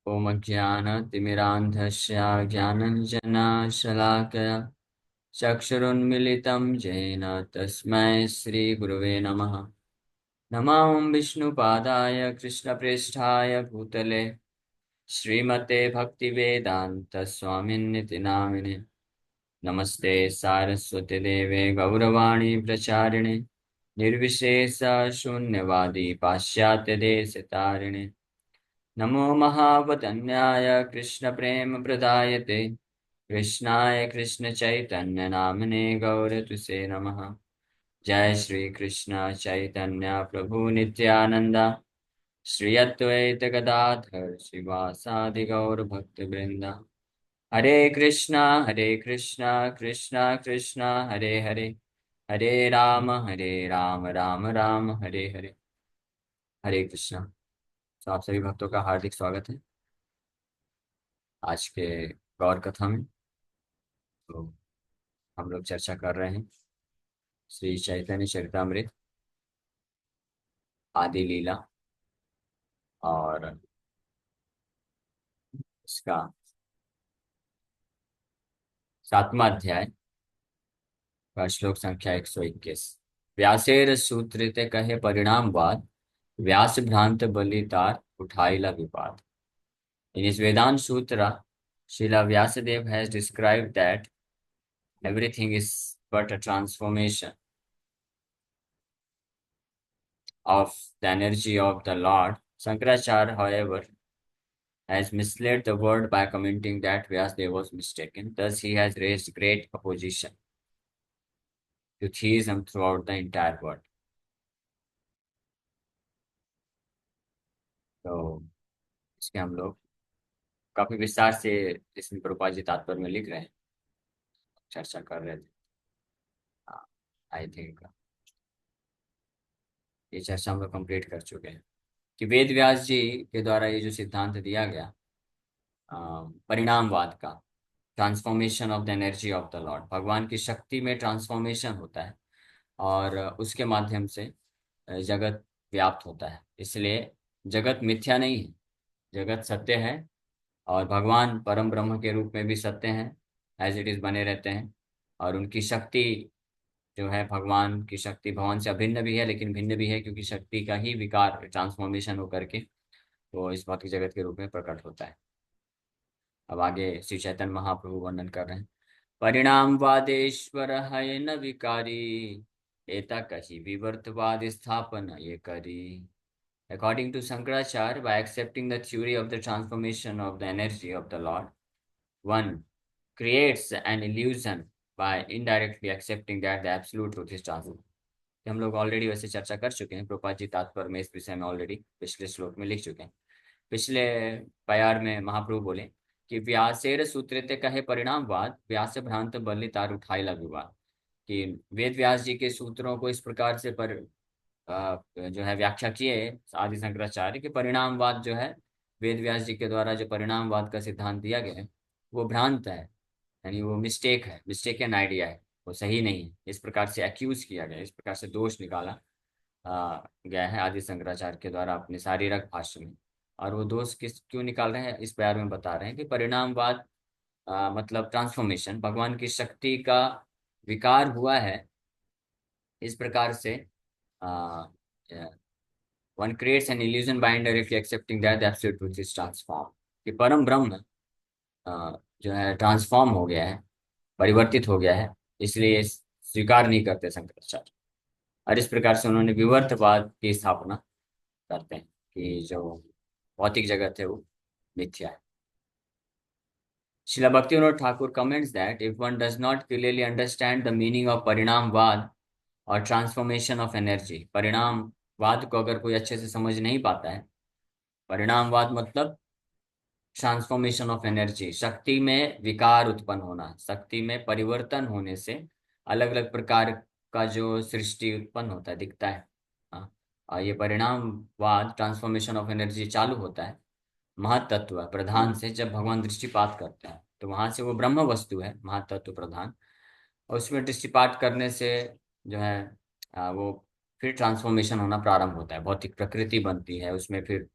ॐ अज्ञानतिमिरान्धस्य ज्ञानञ्जनशलाकया चक्षुरुन्मिलितं येन तस्मै श्रीगुरुवे नमः। नमः ॐ विष्णुपादाय कृष्णप्रेष्ठाय भूतले श्रीमते भक्तिवेदान्तस्वामिन्निति नामिने। नमस्ते सारस्वती देवे गौरवाणी प्रचारिणे निर्विशेष शून्यवादी पाश्चात्यदेशतारिणे। नमो महावदन्याय कृष्णप्रेमप्रदायते कृष्णाय कृष्णचैतन्यनाम्ने गौरतुसे नमः। जय श्री कृष्ण चैतन्य प्रभु नित्यानंद श्री अद्वैत गदाधर श्रीवासादि गौर भक्तवृंद। हरे कृष्णा कृष्णा कृष्णा हरे हरे, हरे राम राम राम हरे हरे। हरे कृष्णा। तो आप सभी भक्तों का हार्दिक स्वागत है आज के गौर कथा में। तो हम लोग चर्चा कर रहे हैं श्री चैतन्य चरितामृत आदि लीला और इसका 7वां अध्याय का श्लोक संख्या 121। व्यासेर सूत्रिते कहे परिणामवाद, व्यास भ्रांत बलि तार उठाइला विवाद। In his Vedanta Sutra, Srila Vyasadeva has described that everything is but a transformation of the energy of the Lord. Shankaracharya, however, has misled the word by commenting that Vyasadeva was mistaken. Thus, he has raised great opposition to theism throughout the entire world. तो इसके हम लोग काफी विस्तार से इसमें प्रभुपाद जी तात्पर्य में लिख रहे हैं, चर्चा कर रहे थे। आई थिंक ये चर्चा हम लोग कंप्लीट कर चुके हैं कि वेद व्यास जी के द्वारा ये जो सिद्धांत दिया गया परिणामवाद का, transformation of the energy of the Lord, भगवान की शक्ति में ट्रांसफॉर्मेशन होता है और उसके माध्यम से जगत व्याप्त होता है। इसलिए जगत मिथ्या नहीं है, जगत सत्य है और भगवान परम ब्रह्म के रूप में भी सत्य हैं, एज इट इज बने रहते हैं। और उनकी शक्ति जो है, भगवान की शक्ति भगवान से अभिन्न भी है लेकिन भिन्न भी है, क्योंकि शक्ति का ही विकार ट्रांसफॉर्मेशन होकर के वो इस भौतिक जगत के रूप में प्रकट होता है। अब आगे श्री चैतन्य महाप्रभु वर्णन कर रहे हैं। परिणाम वादेश्वर है न विकारी, एता कही विवर्तवाद स्थापन ये करी। According to Shankaracharya, by accepting the theory of the transformation of the energy of the Lord, one creates an illusion by indirectly accepting that the absolute truth is transformed. हम लोग ऑलरेडी वैसे चर्चा कर चुके हैं, प्रभुपाद जी तात्पर्य में इस विषय में ऑलरेडी पिछले श्लोक में लिख चुके हैं। पिछले प्यार में महाप्रभु बोले कि व्यासेर सूत्रेते कहे परिणामवाद, व्यास भ्रांत बलि तार उठाइला विवाद। कि वेद व्यास जी के सूत्रों को इस प्रकार से जो है व्याख्या किए आदि शंकराचार्य कि परिणामवाद जो है, वेद व्यास जी के द्वारा जो परिणामवाद का सिद्धांत दिया गया है वो भ्रांत है, यानी वो मिस्टेक है, मिस्टेकन आइडिया है, वो सही नहीं है। इस प्रकार से एक्यूज किया गया, इस प्रकार से दोष निकाला गया है आदि शंकराचार्य के द्वारा अपने शारीरक भाष्य में। और वो दोष किस क्यों निकाल रहे हैं, इस प्यार में बता रहे हैं कि परिणामवाद मतलब ट्रांसफॉर्मेशन, भगवान की शक्ति का विकार हुआ है। इस प्रकार से one creates an illusion by indirectly accepting that the absolute truth is transform. कि परम ब्रह्म जो है ट्रांसफॉर्म हो गया है, परिवर्तित हो गया है, इसलिए स्वीकार नहीं करते शंकराचार्य। और इस प्रकार से उन्होंने विवर्तवाद की स्थापना करते हैं कि जो भौतिक जगत है वो मिथ्या है। Srila Bhaktivinoda Thakur comments that if one does not clearly understand the meaning of परिणामवाद और ट्रांसफॉर्मेशन ऑफ एनर्जी, परिणामवाद को अगर कोई अच्छे से समझ नहीं पाता है, परिणामवाद मतलब ट्रांसफॉर्मेशन ऑफ एनर्जी, शक्ति में विकार उत्पन्न होना, शक्ति में परिवर्तन होने से अलग अलग प्रकार का जो सृष्टि उत्पन्न होता है, दिखता है। हाँ, और ये परिणामवाद ट्रांसफॉर्मेशन ऑफ एनर्जी चालू होता है महतत्व प्रधान से। जब भगवान दृष्टिपात करते हैं तो वहां से वो ब्रह्म वस्तु है महतत्व प्रधान, और उसमें दृष्टिपात करने से जो है वो फिर ट्रांसफॉर्मेशन होना प्रारंभ होता है, भौतिक प्रकृति बनती है, उसमें फिर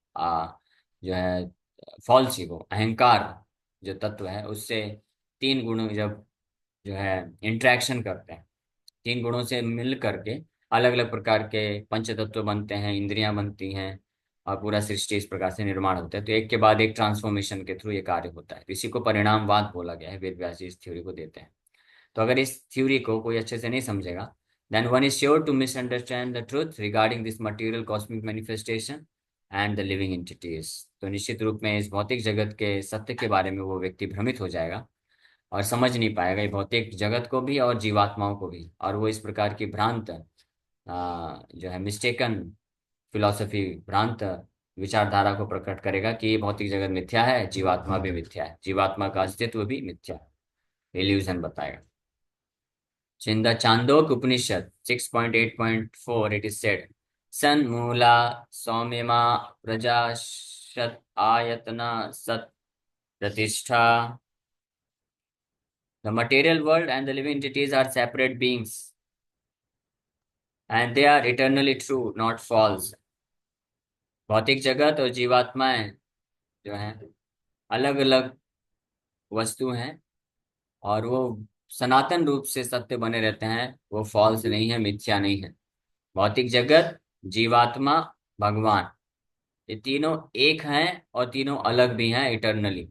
जो है फॉल्स ईगो, अहंकार जो तत्व है, उससे तीन गुण जब जो है इंटरेक्शन करते हैं, तीन गुणों से मिल करके अलग अलग प्रकार के पंच तत्व बनते हैं, इंद्रियां बनती हैं, और पूरा सृष्टि इस प्रकार से निर्माण होता है। तो एक के बाद एक ट्रांसफॉर्मेशन के थ्रू ये कार्य होता है। इसी को परिणामवाद बोला गया है, वेद व्यास जी इस थ्योरी को देते हैं। तो अगर इस थ्योरी को कोई अच्छे से नहीं समझेगा, then one is sure to misunderstand the truth regarding this material cosmic manifestation and the living entities. तो निश्चित रूप में इस भौतिक जगत के सत्य के बारे में वो व्यक्ति भ्रमित हो जाएगा और समझ नहीं पाएगा ये भौतिक जगत को भी और जीवात्माओं को भी, और वो इस प्रकार की भ्रांत जो है मिस्टेकन फिलॉसफी, भ्रांत विचारधारा को प्रकट करेगा कि ये भौतिक जगत मिथ्या है, जीवात्मा भी मिथ्या है, जीवात्मा का अस्तित्व भी मिथ्या है, इल्यूजन बताएगा। So in the Chandok Upanishad 6.8.4 it is said, San Mula Saumyama Praja Shat Ayatana Sat Pratishtha. The material world and the living entities are separate beings and they are eternally true, not false. भौतिक जगत और जीवात्माएं जो हैं अलग अलग वस्तु हैं, और वो सनातन रूप से सत्य बने रहते हैं, वो फॉल्स नहीं है, मिथ्या नहीं है। भौतिक जगत, जीवात्मा, भगवान, ये तीनों एक हैं और तीनों अलग भी हैं इटरनली।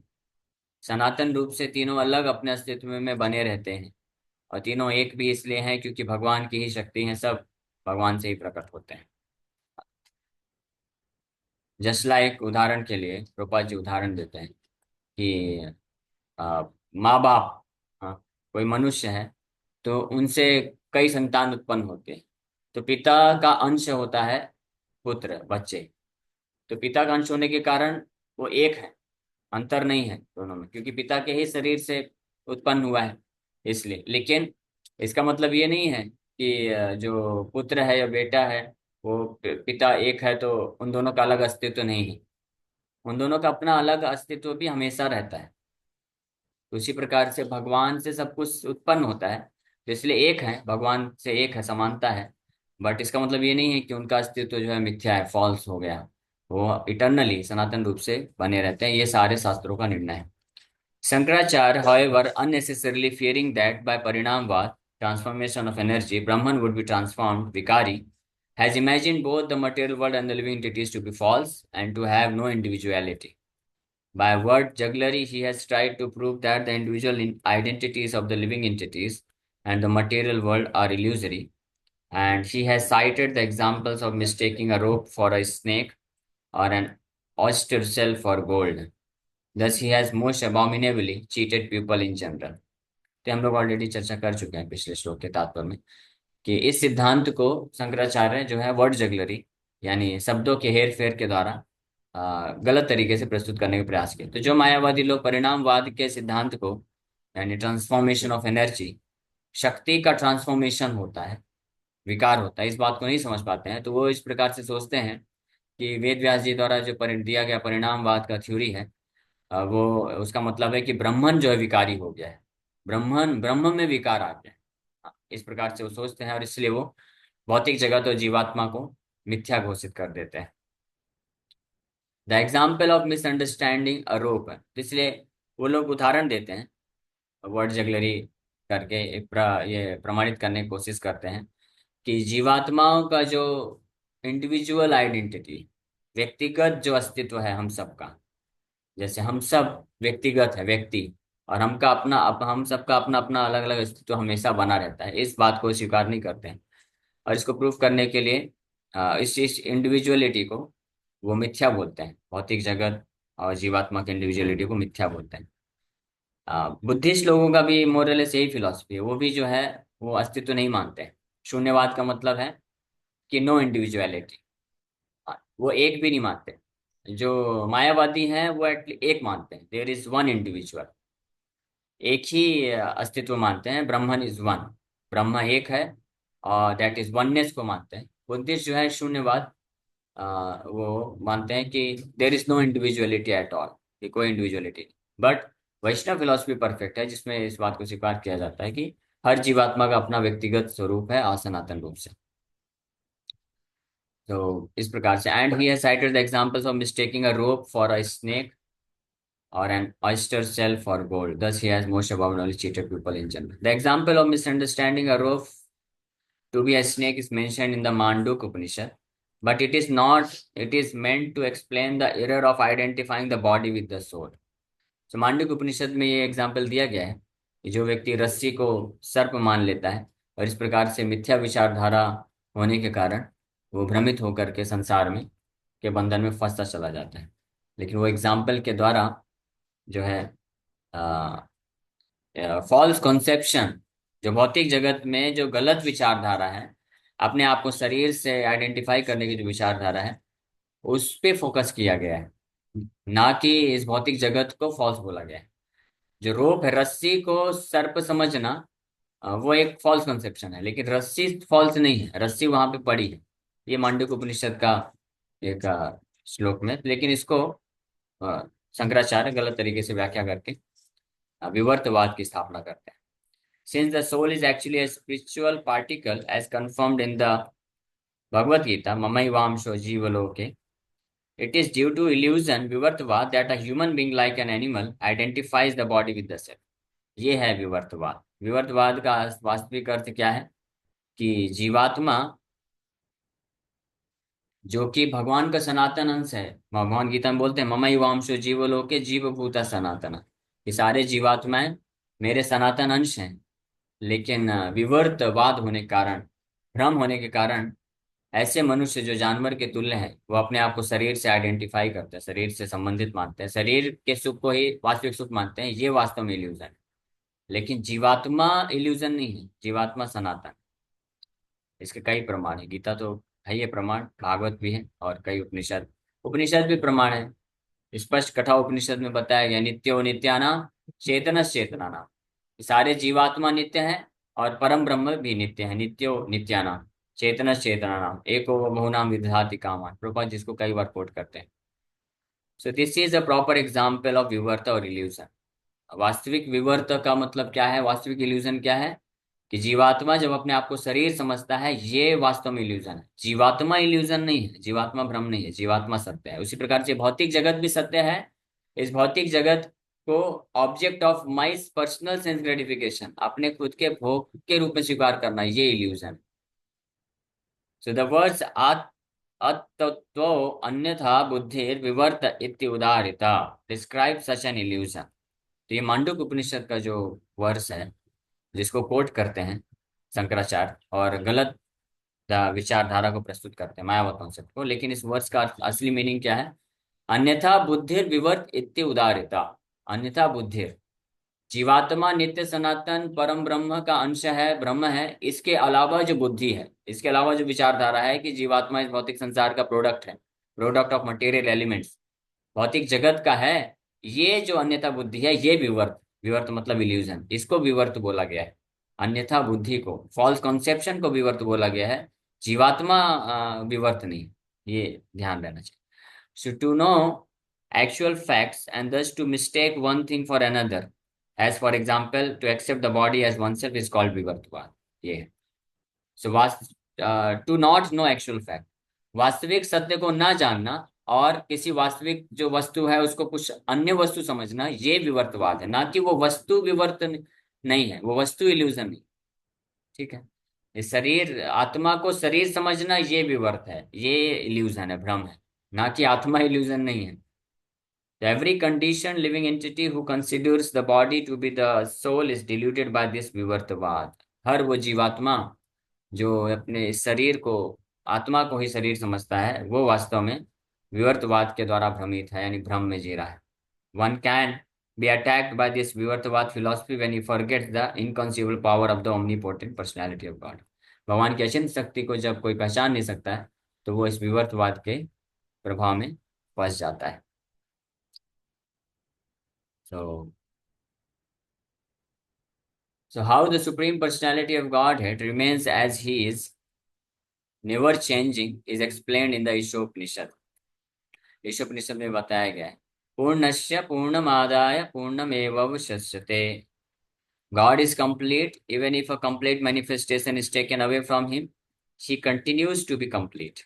सनातन रूप से तीनों अलग अपने अस्तित्व में बने रहते हैं, और तीनों एक भी इसलिए हैं क्योंकि भगवान की ही शक्ति है, सब भगवान से ही प्रकट होते हैं। जस्ट लाइक उदाहरण के लिए रूपा जी उदाहरण देते हैं कि माँ बाप, हाँ, कोई मनुष्य है तो उनसे कई संतान उत्पन्न होते हैं। तो पिता का अंश होता है पुत्र, बच्चे। तो पिता का अंश होने के कारण वो एक है, अंतर नहीं है दोनों में, क्योंकि पिता के ही शरीर से उत्पन्न हुआ है इसलिए। लेकिन इसका मतलब ये नहीं है कि जो पुत्र है या बेटा है वो पिता एक है तो उन दोनों का अलग अस्तित्व नहीं है। उन दोनों का अपना अलग अस्तित्व भी हमेशा रहता है। तो उसी प्रकार से भगवान से सब कुछ उत्पन्न होता है, तो इसलिए एक है, भगवान से एक है, समानता है। बट इसका मतलब ये नहीं है कि उनका अस्तित्व जो है मिथ्या है, फॉल्स हो गया। वो इटरनली सनातन रूप से बने रहते हैं, ये सारे शास्त्रों का निर्णय है। Shankaracharya, however, unnecessarily fearing that by Parinamvad, transformation of energy, Brahman would be transformed, Vikari, has imagined both the material world and the living entities to be false and to have no individuality. By word jugglery, he has tried to prove that the individual identities of the living entities and the material world are illusory, and he has cited the examples of mistaking a rope for a snake or an oyster shell for gold. Thus, he has most abominably cheated people in general. तो हम लोग already चर्चा कर चुके हैं पिछले श्लोक के तात्पर्य में कि इस सिद्धांत को शंकराचार्य जो है वर्ड जगलरी, यानी शब्दों के हेर फेर के द्वारा गलत तरीके से प्रस्तुत करने का प्रयास किया। तो जो मायावादी लोग परिणामवाद के सिद्धांत को, यानी ट्रांसफॉर्मेशन ऑफ एनर्जी, शक्ति का ट्रांसफॉर्मेशन होता है, विकार होता है, इस बात को नहीं समझ पाते हैं, तो वो इस प्रकार से सोचते हैं कि वेद व्यास जी द्वारा जो दिया गया परिणामवाद का थ्योरी है, वो उसका मतलब है कि ब्राह्मण जो है विकारी हो गया है, ब्राह्मण ब्रह्म में विकार आ गया है। इस प्रकार से वो सोचते हैं और इसलिए वो भौतिक जगत और जीवात्मा को मिथ्या घोषित कर देते हैं। द एग्जाम्पल ऑफ मिसअंडरस्टैंडिंग अ रोप है, इसलिए वो लोग उदाहरण देते हैं वर्ड जगलरी करके ये प्रमाणित करने की कोशिश करते हैं कि जीवात्माओं का जो इंडिविजुअल आइडेंटिटी, व्यक्तिगत जो अस्तित्व है हम सबका, जैसे हम सब व्यक्तिगत है व्यक्ति, और हम सबका अपना अपना अलग अलग अस्तित्व हमेशा बना रहता है, इस बात को स्वीकार नहीं करते हैं। और इसको प्रूफ करने के लिए इस इंडिविजुअलिटी को वो मिथ्या बोलते हैं, भौतिक जगत और जीवात्मा की इंडिविजुअलिटी को मिथ्या बोलते हैं। बुद्धिस्ट लोगों का भी मोरल यही फिलॉसफी है, वो भी जो है वो अस्तित्व नहीं मानते हैं। शून्यवाद का मतलब है कि नो इंडिविजुअलिटी, वो एक भी नहीं मानते। जो मायावादी हैं वो एक मानते हैं, देयर इज वन इंडिविजुअल, एक ही अस्तित्व मानते हैं, ब्रह्मन इज वन, ब्रह्म एक है, और दैट इज वननेस को मानते हैं। बुद्धिस्ट जो है शून्यवाद, वो मानते हैं कि there is no individuality at all, कि कोई इंडिविजुअलिटी नहीं। बट वैष्णव फिलॉसफी परफेक्ट है, जिसमें इस बात को स्वीकार किया जाता है कि हर जीवात्मा का अपना व्यक्तिगत स्वरूप है असनातन रूप से। तो इस प्रकार से, and he has cited the examples of mistaking a rope for a snake or an oyster shell for gold. Thus, he has most abundantly cheated people in general. The example of misunderstanding a rope to be a snake is mentioned in the Manduk Upanishad, but it is not. It is meant to explain the error of identifying the body with the soul. So Mandukya Upanishad में ये example दिया गया है कि जो व्यक्ति रस्सी को सर्प मान लेता है और इस प्रकार से मिथ्या विचारधारा होने के कारण वो भ्रमित होकर के संसार में के बंधन में फंसता चला जाता है। लेकिन वो एग्जाम्पल के द्वारा जो है फॉल्स कॉन्सेप्शन, जो भौतिक जगत में जो गलत विचारधारा है, अपने आप को शरीर से आइडेंटिफाई करने की जो विचारधारा है उस पे फोकस किया गया है, ना कि इस भौतिक जगत को फॉल्स बोला गया है। जो रोप है, रस्सी को सर्प समझना, वो एक फॉल्स कंसेप्शन है, लेकिन रस्सी फॉल्स नहीं है, रस्सी वहां पे पड़ी है। ये मांडुक्य उपनिषद का एक श्लोक में, लेकिन इसको अ, शंकराचार्य गलत तरीके से व्याख्या करके विवर्तवाद की स्थापना करते हैं। Since the soul is actually a spiritual particle, as confirmed in the Bhagavad Gita, Mamaivamsho Jivaloke, it is due to illusion, Vivartavad, that a human being like an animal identifies the body with the self. ये है विवर्तवाद। विवर्तवाद का वास्तविक अर्थ क्या है कि जीवात्मा जो कि भगवान का सनातन अंश है, भगवान गीता में बोलते हैं ममैवांशो जीवलोके जीवभूता सनातन, ये सारे जीवात्माएं मेरे सनातन अंश हैं। लेकिन विवर्तवाद होने के कारण, भ्रम होने के कारण, ऐसे मनुष्य जो जानवर के तुल्य हैं वो अपने आप को शरीर से आइडेंटिफाई करते हैं, शरीर से संबंधित मानते हैं, शरीर के सुख को ही वास्तविक सुख मानते हैं। ये वास्तव में इल्यूजन है। लेकिन जीवात्मा इल्यूजन नहीं है, जीवात्मा सनातन। इसके कई प्रमाण है, गीता तो है ये प्रमाण, भागवत भी है और कई उपनिषद उपनिषद भी प्रमाण है। स्पष्ट कथा उपनिषद में बताया गया नित्यो नित्यानाम चेतन चेतना नाम, सारे जीवात्मा नित्य हैं और परम ब्रह्म भी नित्य है। नित्यो नित्यानाम चेतन चेतना नाम एको बहुनाम विदधाति कामान, प्रभुपाद जिसको कई बार कोट करते हैं। So this is a proper example of vivarta और इल्यूजन। वास्तविक विवर्त का मतलब क्या है, वास्तविक इल्यूजन क्या है कि जीवात्मा जब अपने आप को शरीर समझता है, ये वास्तव में इल्यूजन है। जीवात्मा इल्यूजन नहीं है, जीवात्मा भ्रम नहीं है, जीवात्मा सत्य है। उसी प्रकार से भौतिक जगत भी सत्य है। इस भौतिक जगत को object of my personal sense gratification, अपने खुद के भोग के रूप में स्वीकार करना, ये इल्यूजन। सो द वर्ड्स अतत्व अन्यथा बुद्धिर विवर्त इति उदाहरिता डिस्क्राइब सच एन इल्यूजन। तो ये मांडुक्य उपनिषद का जो वर्स है जिसको कोट करते हैं शंकराचार्य और गलत विचारधारा को प्रस्तुत करते हैं, मायावत कॉन्सेप्ट को। लेकिन इस वर्ष का असली मीनिंग क्या है? अन्यथा बुद्धिर विवर्त इत्य उदारिता। अन्यथा बुद्धिर, जीवात्मा नित्य सनातन परम ब्रह्म का अंश है, ब्रह्म है। इसके अलावा जो बुद्धि है, इसके अलावा जो विचारधारा है कि जीवात्मा इस भौतिक संसार का प्रोडक्ट है, प्रोडक्ट ऑफ मटेरियल एलिमेंट्स, भौतिक जगत का है, ये जो अन्यथा बुद्धि है ये विवर्त, विवर्त मतलब इल्यूजन, इसको विवर्त बोला गया है। अन्यथा बुद्धि को, फॉल्स कॉन्सेप्शन को विवर्त बोला गया है। जीवात्मा विवर्त नहीं, ये ध्यान रहना चाहिए। So to know actual facts and thus to mistake one thing for another, as for example to accept the body as oneself, is called vivartvad। ये है। So to not know actual fact, वास्तविक सत्य को ना जानना और किसी वास्तविक जो वस्तु है उसको कुछ अन्य वस्तु समझना, ये विवर्तवाद है। ना कि वो वस्तु विवर्त नहीं है, वो वस्तु इल्यूजन नहीं। ठीक है, इस शरीर आत्मा को शरीर समझना ये विवर्त है, ये इल्यूजन है, भ्रम है, ना कि आत्मा इल्यूजन नहीं है। Every conditioned living entity who considers the body to be the soul is deluded by this vivartavad। हर वो जीवात्मा जो अपने इस शरीर को, आत्मा को ही शरीर समझता है, वो वास्तव में विवर्तवाद के द्वारा भ्रमित है, यानी भ्रम में जी रहा है। One can be attacked by this vivartavad philosophy when he forgets the inconceivable power of the omnipotent personality of God। भगवान की अचिंत्य शक्ति को जब कोई पहचान नहीं सकता है तो वो इस विवर्तवाद के प्रभाव में फंस जाता है। So So how the Supreme Personality of Godhead remains as He is, never changing, is explained in the Ishopanishad। Ishopanishad में बताया गया है पूर्णस्य पूर्णमादाय पूर्णमेवशिष्यते। God is complete even if a complete manifestation is taken away from Him, He continues to be complete।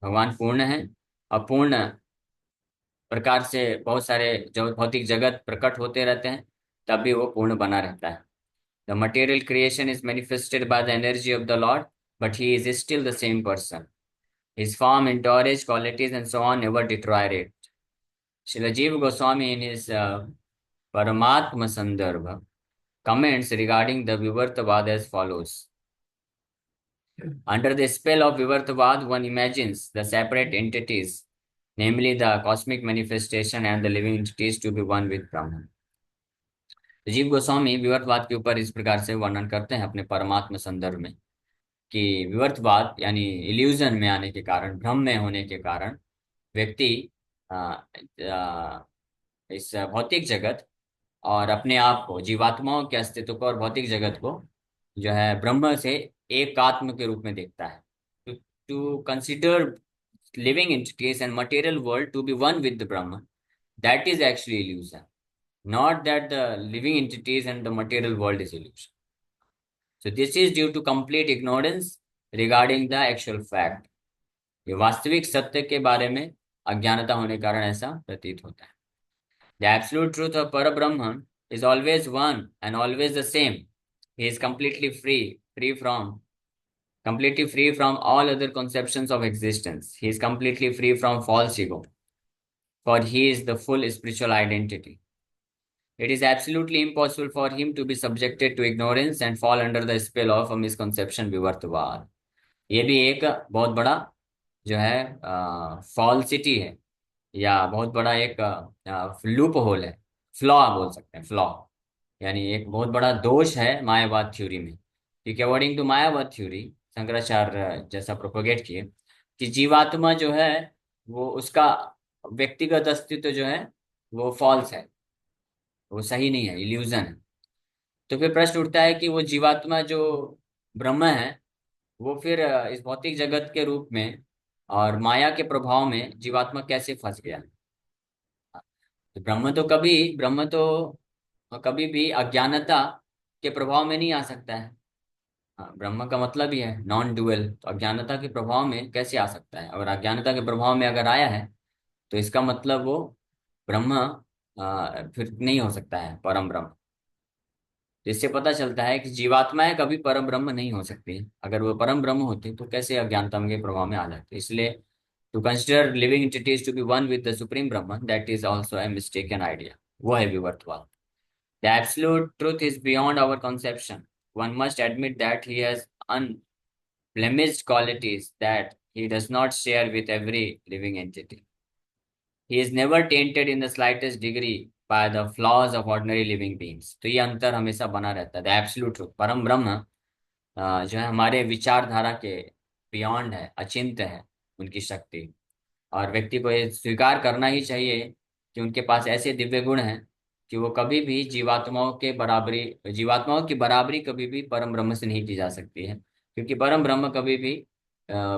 भगवान पूर्ण है, अपूर्ण प्रकार से बहुत सारे जो भौतिक जगत प्रकट होते रहते हैं, तब भी वो पूर्ण बना रहता है। The material creation is manifested by the energy of the lord, but he is still the same person. His form, entourage, qualities and so on never deteriorate. Srila Jiva Goswami in his Paramatma Sandarbha comments regarding the Vivartavad as follows. Under the spell of Vivartavad, one imagines the separate entities, namely the cosmic manifestation and the living entities, to be one with Brahman. तो जीव गोस्वामी विवर्तवाद के ऊपर इस प्रकार से वर्णन करते हैं अपने परमात्म संदर्भ में कि विवर्तवाद यानी इल्यूजन में आने के कारण, भ्रम में होने के कारण व्यक्ति अ, अ, इस भौतिक जगत और अपने आप को, जीवात्माओं के अस्तित्व को और भौतिक जगत को जो है ब्रह्म से एक आत्म के रूप में देखता है। To consider living entities and material world to be one with the Brahma, that is actually illusion, not that the living entities and the material world is illusion. So this is due to complete ignorance regarding the actual fact. ये वास्तविक सत्य के बारे में अज्ञानता होने के कारण ऐसा प्रतीत होता है। The absolute truth of Parabrahman is always one and always the same. He is completely free from all other conceptions of existence. He is completely free from false ego, for he is the full spiritual identity. It is absolutely impossible for him to be subjected to ignorance and fall under the spell of a misconception vivartavad. ये भी एक बहुत बड़ा जो है falsity है, या बहुत बड़ा एक लूप होल है, फ्लॉ बोल सकते हैं, फ्लॉ यानी एक बहुत बड़ा दोष है मायावाद थ्योरी में। क्योंकि अकॉर्डिंग टू मायावाद थ्योरी, शंकराचार्य जैसा प्रोपोगेट किए कि जीवात्मा जो है वो उसका व्यक्तिगत अस्तित्व जो है वो फॉल्स है, वो सही नहीं है, इल्यूजन है। तो फिर प्रश्न उठता है कि वो जीवात्मा जो ब्रह्म है वो फिर इस भौतिक जगत के रूप में और माया के प्रभाव में जीवात्मा कैसे फंस गया। तो ब्रह्म तो कभी भी अज्ञानता के प्रभाव में नहीं आ सकता है। हाँ, ब्रह्म का मतलब ही है नॉन डुअल, तो अज्ञानता के प्रभाव में कैसे आ सकता है? अगर अज्ञानता के प्रभाव में अगर आया है तो इसका मतलब वो ब्रह्म फिर नहीं हो सकता है परम ब्रह्म। जिससे पता चलता है कि जीवात्माएं कभी परम ब्रह्म नहीं हो सकती। अगर वो परम ब्रह्म होती तो कैसे अज्ञानता के प्रभाव में आ जाते। इसलिए to consider living entities to be one with the supreme Brahma, that is also a mistaken idea. वो है विवर्तवाद। The absolute truth is beyond our conception. One must admit that he has unblemished qualities that he does not share with every living entity. He is never tainted in the slightest degree by the flaws of ordinary living beings. तो ये अंतर हमेशा बना रहता है। The absolute truth, परम ब्रह्म जो है हमारे विचारधारा के बियॉन्ड है, अचिंत्य है उनकी शक्ति। और व्यक्ति को ये स्वीकार करना ही चाहिए कि उनके पास ऐसे दिव्य गुण हैं कि वो कभी भी जीवात्माओं की बराबरी कभी भी परम ब्रह्म से नहीं की जा सकती है। क्योंकि परम ब्रह्म कभी भी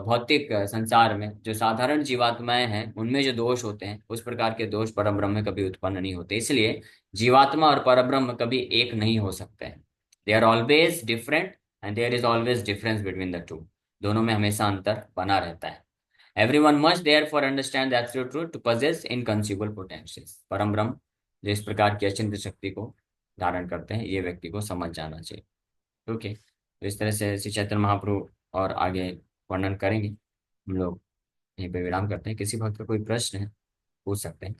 भौतिक संसार में जो साधारण जीवात्माएं हैं उनमें जो दोष होते हैं उस प्रकार के दोष परम ब्रह्म में कभी उत्पन्न नहीं होते। इसलिए जीवात्मा और परब्रह्म कभी एक नहीं हो सकते हैं। They are always different and there is always difference between the two. दोनों में हमेशा अंतर बना रहता है। Everyone must therefore understand the absolute truth to possess inconceivable potentials. परम ब्रह्म जो इस प्रकार की अचिंत्य शक्ति को धारण करते हैं, ये व्यक्ति को समझ जाना चाहिए। ओके, तो इस तरह से श्री चैतन्य महाप्रभु और आगे वर्णन करेंगे। हम लोग यहीं पे विराम करते हैं। किसी भक्त का कोई प्रश्न है पूछ सकते हैं।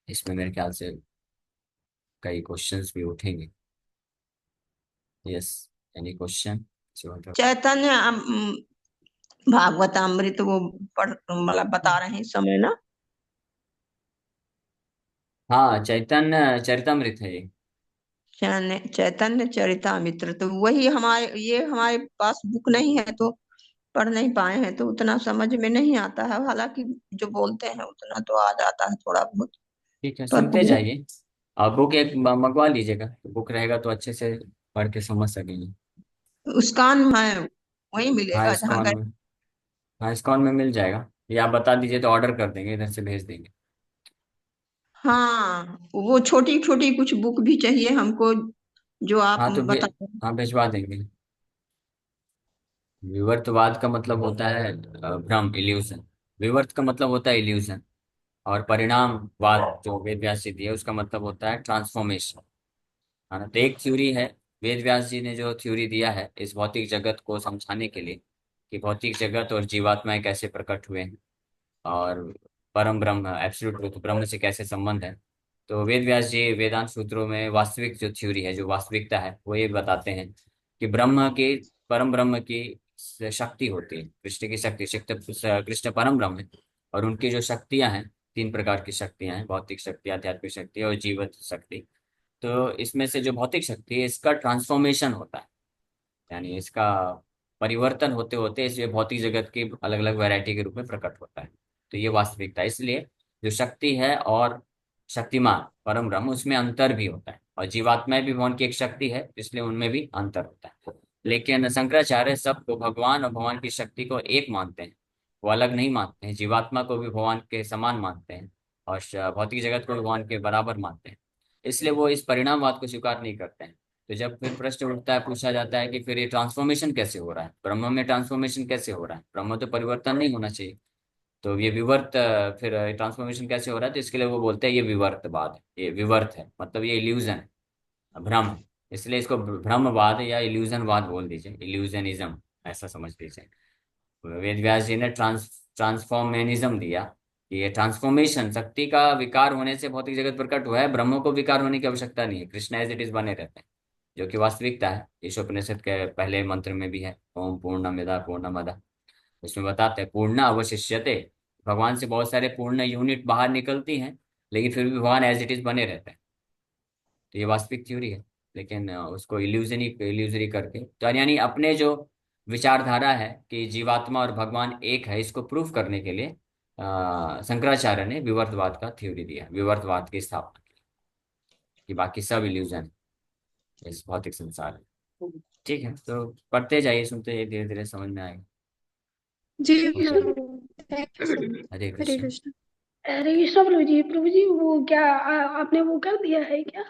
इसमें मेरे ख्याल से कई क्वेश्चंस भी उठेंगे। Yes, any question? Chaitanya Bhagavatamrita वो पढ़ मतलब बता रहे हैं इस समय ना? हाँ, चैतन्य चरितमृत है ये। चैतन्य चरितामृत, तो वही हमारे पास बुक नहीं है तो पढ़ नहीं पाए हैं, तो उतना समझ में नहीं आता है। हालांकि जो बोलते हैं उतना तो आ जाता है थोड़ा बहुत, ठीक है, पर सुनते जाइए। आप बुक एक मंगवा लीजिएगा, बुक रहेगा तो अच्छे से पढ़ के समझ सकेंगे। उस्कान में वही हाँ मिलेगा जहाँ इस्कॉन गए। में, हाँ इस्कॉन में मिल जाएगा। ये आप बता दीजिए तो ऑर्डर कर देंगे, इधर से भेज देंगे। हाँ, वो छोटी छोटी कुछ बुक भी चाहिए हमको, जो आप हाँ तो बता। हाँ भिजवा देंगे। विवर्तवाद का मतलब होता है भ्रम, इल्यूजन। विवर्त का मतलब होता है इल्यूजन, और परिणामवाद जो वेद व्यास जी दिए उसका मतलब होता है ट्रांसफॉर्मेशन, है ना। तो एक थ्योरी है, वेद व्यास जी ने जो थ्योरी दिया है इस भौतिक जगत को समझाने के लिए, कि भौतिक जगत और जीवात्माएं कैसे प्रकट हुए हैं, और परम ब्रह्म एब्सोल्यूट ट्रुथ ब्रह्म से कैसे संबंध है। तो वेद व्यास जी वेदांत सूत्रों में वास्तविक जो थ्योरी है, जो वास्तविकता है, वो ये बताते हैं कि ब्रह्म की, परम ब्रह्म की शक्ति होती है, कृष्ण की शक्ति, कृष्ण परम ब्रह्म है। और उनकी जो शक्तियां हैं, तीन प्रकार की शक्तियां हैं, भौतिक शक्ति, आध्यात्मिक शक्ति और जीवित शक्ति। तो इसमें से जो भौतिक शक्ति है इसका ट्रांसफॉर्मेशन होता है, यानी इसका परिवर्तन होते होते इसलिए भौतिक जगत की अलग अलग वैरायटी के रूप में प्रकट होता है। तो ये वास्तविकता है। इसलिए जो शक्ति है और शक्तिमान परम ब्रह्म, उसमें अंतर भी होता है, और जीवात्माएं भी भगवान की एक शक्ति है, इसलिए उनमें भी अंतर होता है। लेकिन शंकराचार्य सबको भगवान और भगवान की शक्ति को एक मानते हैं, वो अलग नहीं मानते हैं। जीवात्मा को भी भगवान के समान मानते हैं, और भौतिक जगत को भी भगवान के बराबर मानते हैं। इसलिए वो इस परिणामवाद को स्वीकार नहीं करते हैं। तो जब फिर प्रश्न उठता है, पूछा जाता है कि फिर ये ट्रांसफॉर्मेशन कैसे हो रहा है, ब्रह्म में ट्रांसफॉर्मेशन कैसे हो रहा है, ब्रह्म तो परिवर्तन नहीं होना चाहिए, तो ये विवर्त, फिर ट्रांसफॉर्मेशन कैसे हो रहा है, तो इसके लिए वो बोलते हैं ये विवर्तवाद है, ये विवर्त है, मतलब ये इल्यूजन है, भ्रम है। इसलिए इसको भ्रमवाद या इल्यूजनवाद बोल दीजिए, इल्यूजनिज्म ऐसा समझ लीजिए। वेद व्यास जी ने ट्रांसफॉर्मेनिज्म दिया, कि ये ट्रांसफॉर्मेशन शक्ति का विकार होने से भौतिक जगत प्रकट हुआ है, ब्रह्म को विकार होने की आवश्यकता नहीं है, कृष्ण एज इट इज बने रहते हैं, जो कि वास्तविकता है। ईशोपनिषद के पहले मंत्र में भी है, ओम पूर्णमिदः पूर्णमदः, उसमें बताते हैं पूर्ण अवशिष्यते, भगवान से बहुत सारे पूर्ण यूनिट बाहर निकलती हैं, लेकिन फिर भी भगवान एज इट इज बने रहते हैं। तो ये वास्तविक थ्योरी है। लेकिन उसको इल्यूजरी करके, तो यानी अपने जो विचारधारा है कि जीवात्मा और भगवान एक है, इसको प्रूफ करने के लिए शंकराचार्य ने विवर्तवाद का थ्योरी दिया, विवर्तवाद की स्थापना की, कि बाकी सब इल्यूजन है इस भौतिक संसार में। ठीक है, तो पढ़ते जाइए, सुनते जाइए, धीरे धीरे समझ में आएगा। जी okay, thank you sir. Hare Hare Krishna. Krishna. हरे कृष्ण प्रभु जी वो क्या आपने वो कर दिया है क्या?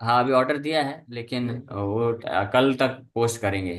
हाँ, अभी ऑर्डर दिया है, लेकिन वो कल तक पोस्ट करेंगे।